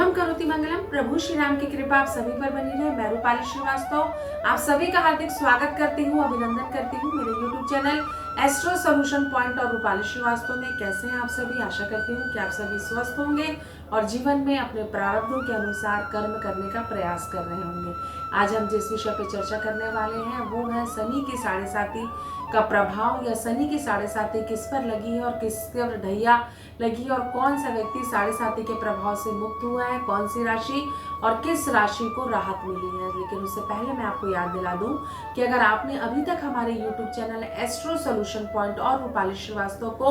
शुभम करोति मंगलम। प्रभु श्री राम की कृपा आप सभी पर बनी रहे। मैं रूपाली श्रीवास्तव आप सभी का हार्दिक स्वागत करती हूँ, अभिनंदन करती हूँ मेरे YouTube channel astro solution point और रूपाली श्रीवास्तव में। कैसे हैं आप सभी? आशा करती हूँ कि आप सभी स्वस्थ होंगे और जीवन में अपने प्रारब्धों के अनुसार कर्म करने का प्रयास कर रहे होंगे। आज हम जिस विषय पर चर्चा करने वाले हैं वो है शनि की साढ़े साती का प्रभाव, या शनि की साढ़े साती किस पर लगी है और किस पर ढैया लगी है, और कौन सा व्यक्ति साढ़े साती के प्रभाव से मुक्त हुआ है, कौन सी राशि और किस राशि को राहत मिली है। लेकिन उससे पहले मैं आपको याद दिला दूं कि अगर आपने अभी तक हमारे YouTube channel astro solution point और रूपाली श्रीवास्तव को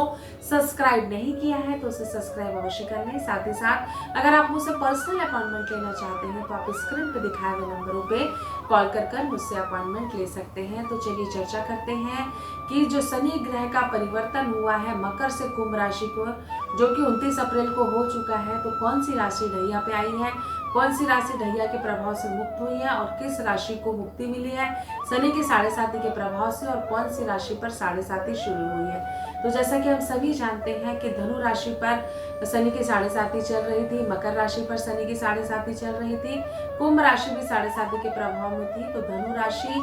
सब्सक्राइब नहीं किया है तो उसे सब्सक्राइब अवश्य कर लें। साथ ही साथ अगर आप मुझसे पर्सनल अपॉइंटमेंट लेना चाहते हैं तो आप स्क्रीन पर दिखाए हुए नंबरों पे कॉल कर मुझसे अपॉइंटमेंट ले सकते हैं। तो चलिए चर्चा करते हैं कि जो शनि ग्रह का परिवर्तन हुआ है मकर से कुंभ राशि को, जो कि 29 अप्रैल को हो चुका है, तो कौन सी राशि ढैया पे आई है, कौन सी राशि ढैया के प्रभाव से मुक्त हुई है और किस राशि को मुक्ति मिली है शनि के साढ़े साती के प्रभाव से, और कौन सी राशि पर साढ़े साती शुरू हुई है। तो जैसा कि हम सभी जानते हैं कि धनु राशि पर शनि की साढ़े साती चल रही थी, मकर राशि पर शनि की साढ़े साती चल रही थी, कुंभ राशि भी साढ़े साती के प्रभाव में थी। तो धनु राशि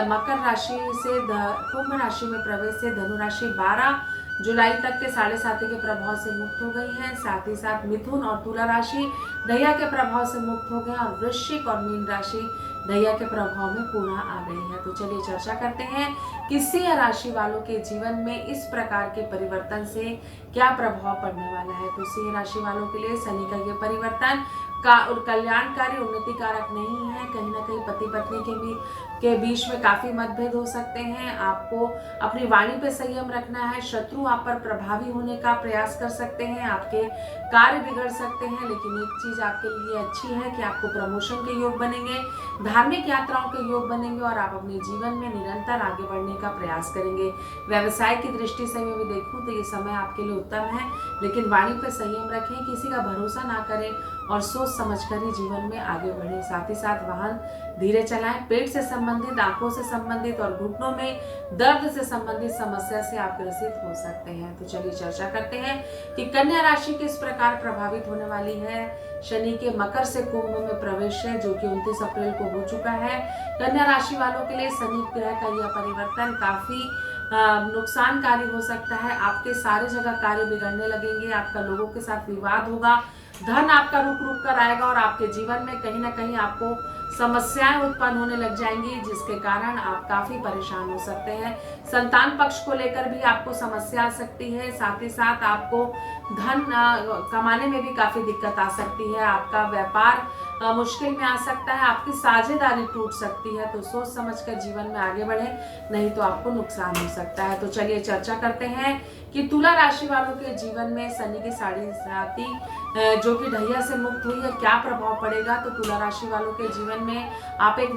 मकर राशि से कुंभ राशि में प्रवेश से धनु राशि 12 जुलाई तक के साढ़े साती के प्रभाव से मुक्त हो गई है। साथ ही साथ मिथुन और तुला राशि ढैया के प्रभाव से मुक्त हो गए और वृश्चिक और मीन राशि ढैया के प्रभाव में पुनः आ गई है। तो चलिए चर्चा करते हैं कि सिंह राशि वालों के जीवन में इस प्रकार के परिवर्तन से क्या प्रभाव पड़ने वाला है। तो सिंह राशि वालों के लिए शनि का ये परिवर्तन का कल्याणकारी उन्नति कारक नहीं है। कहीं ना कहीं पति पत्नी के बीच में काफी मतभेद हो सकते हैं। आपको अपनी वाणी पे संयम रखना है। शत्रु आप पर प्रभावी होने का प्रयास कर सकते हैं, आपके कार्य बिगड़ सकते हैं। लेकिन एक चीज आपके लिए अच्छी है कि आपको प्रमोशन के योग बनेंगे, धार्मिक यात्राओं के योग बनेंगे और आप अपने जीवन में निरंतर आगे बढ़ने का प्रयास करेंगे। व्यवसाय की दृष्टि से मैं भी देखूं तो ये समय आपके लिए उत्तम है, लेकिन वाणी पर संयम रखें, किसी का भरोसा ना करें और सोच समझकर ही जीवन में आगे बढ़े। साथ ही साथ वाहन धीरे चलाएं। पेट से संबंधित, आंखों से संबंधित और घुटनों में दर्द से संबंधित समस्या से आप ग्रसित हो सकते हैं। तो चलिए चर्चा करते हैं कि कन्या राशि किस प्रकार प्रभावित होने वाली है शनि के मकर से कुंभ में प्रवेश है, जो कि 29 अप्रैल को हो चुका है। कन्या राशि वालों के लिए शनि ग्रह का यह परिवर्तन काफी नुकसानकारी हो सकता है। आपके सारे जगह कार्य बिगड़ने लगेंगे, आपका लोगों के साथ विवाद होगा, धन आपका रुक रुक कर आएगा और आपके जीवन में कहीं ना कहीं आपको समस्याएं उत्पन्न होने लग जाएंगी, जिसके कारण आप काफी परेशान हो सकते हैं। संतान पक्ष को लेकर भी आपको समस्या आ सकती है। साथ ही साथ आपको धन कमाने में भी काफी दिक्कत आ सकती है। आपका व्यापार मुश्किल में आ सकता है, आपकी साझेदारी टूट सकती है। तो सोच समझकर जीवन में आगे बढ़े, नहीं तो आपको नुकसान हो सकता है। तो चलिए चर्चा करते हैं कि तुला राशि वालों के जीवन में शनि की साढ़े साती जो कि ढैया से मुक्त हुई है, क्या प्रभाव पड़ेगा। तो तुला राशि वालों के जीवन में आप एक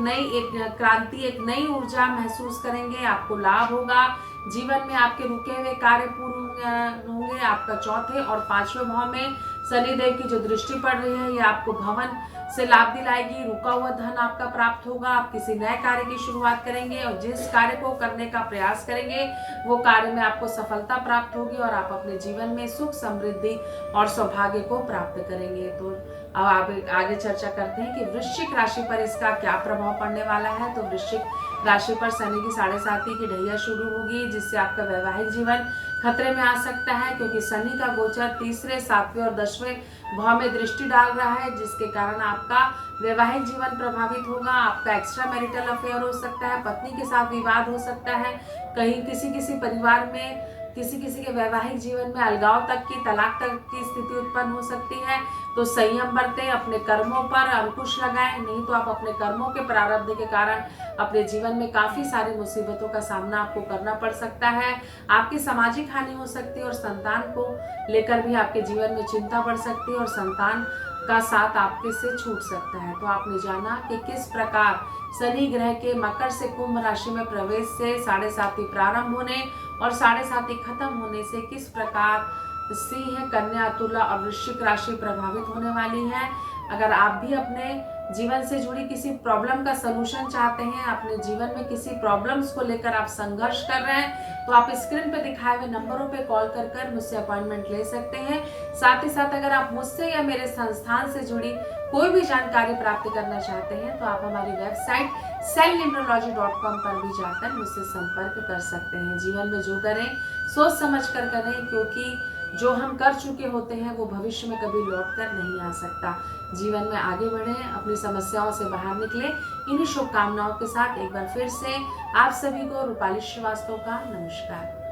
क्रांति, एक नई ऊर्जा महसूस करेंगे, आपको लाभ होगा। जीवन में आपके रुके हुए कार्य पूर्ण होंगे। आपका चौथे और पांचवें भाव में शनिदेव की जो दृष्टि पड़ रही है, ये आपको भवन से लाभ दिलाएगी। रुका हुआ धन आपका प्राप्त होगा। आप किसी नए कार्य की शुरुआत करेंगे और जिस कार्य को करने का प्रयास करेंगे वो कार्य में आपको सफलता प्राप्त होगी और आप अपने जीवन में सुख, समृद्धि और सौभाग्य को प्राप्त करेंगे। तो अब आप आगे चर्चा करते हैं कि वृश्चिक राशि पर इसका क्या प्रभाव पड़ने वाला है। तो वृश्चिक राशि पर शनि की साढ़े साती की ढैया शुरू होगी, जिससे आपका वैवाहिक जीवन खतरे में आ सकता है, क्योंकि शनि का गोचर तीसरे, 7वें और 10वें भाव में दृष्टि डाल रहा है, जिसके कारण आपका वैवाहिक जीवन प्रभावित होगा। आपका एक्स्ट्रा मैरिटल अफेयर हो सकता है, पत्नी के साथ विवाद हो सकता है, कहीं किसी परिवार में किसी के वैवाहिक जीवन में अलगाव तक की, तलाक तक की स्थिति उत्पन्न हो सकती है। तो संयम बरतें, अपने कर्मों पर अंकुश लगाएं, नहीं तो आप अपने कर्मों के प्रारब्ध के कारण अपने जीवन में काफी सारी मुसीबतों का सामना आपको करना पड़ सकता है। आपकी सामाजिक हानि हो सकती है और संतान को लेकर भी आपके जीवन में चिंता बढ़ सकती है और संतान का साथ आपके से छूट सकता है। तो आपने जाना कि किस प्रकार शनि ग्रह के मकर से कुंभ राशि में प्रवेश से साढ़े साती प्रारंभ होने और साढ़े साती खत्म होने से किस प्रकार सिंह, कन्या, तुला और वृश्चिक राशि प्रभावित होने वाली है। अगर आप भी अपने जीवन से जुड़ी किसी प्रॉब्लम का सलूशन चाहते हैं, अपने जीवन में किसी प्रॉब्लम्स को लेकर आप संघर्ष कर रहे हैं, तो आप स्क्रीन पे दिखाए हुए नंबरों पे कॉल कर कर मुझसे अपॉइंटमेंट ले सकते हैं। साथ ही साथ अगर आप मुझसे या मेरे संस्थान से जुड़ी कोई भी जानकारी प्राप्त करना चाहते हैं तो आप हमारी वेबसाइट cellnumerology.com पर भी जाकर मुझसे संपर्क कर सकते हैं। जीवन में जो करें सोच समझ कर करें, क्योंकि जो हम कर चुके होते हैं वो भविष्य में कभी लौट कर नहीं आ सकता। जीवन में आगे बढ़ें, अपनी समस्याओं से बाहर निकले। इन्हीं शुभकामनाओं के साथ एक बार फिर से आप सभी को रूपाली श्रीवास्तव का नमस्कार।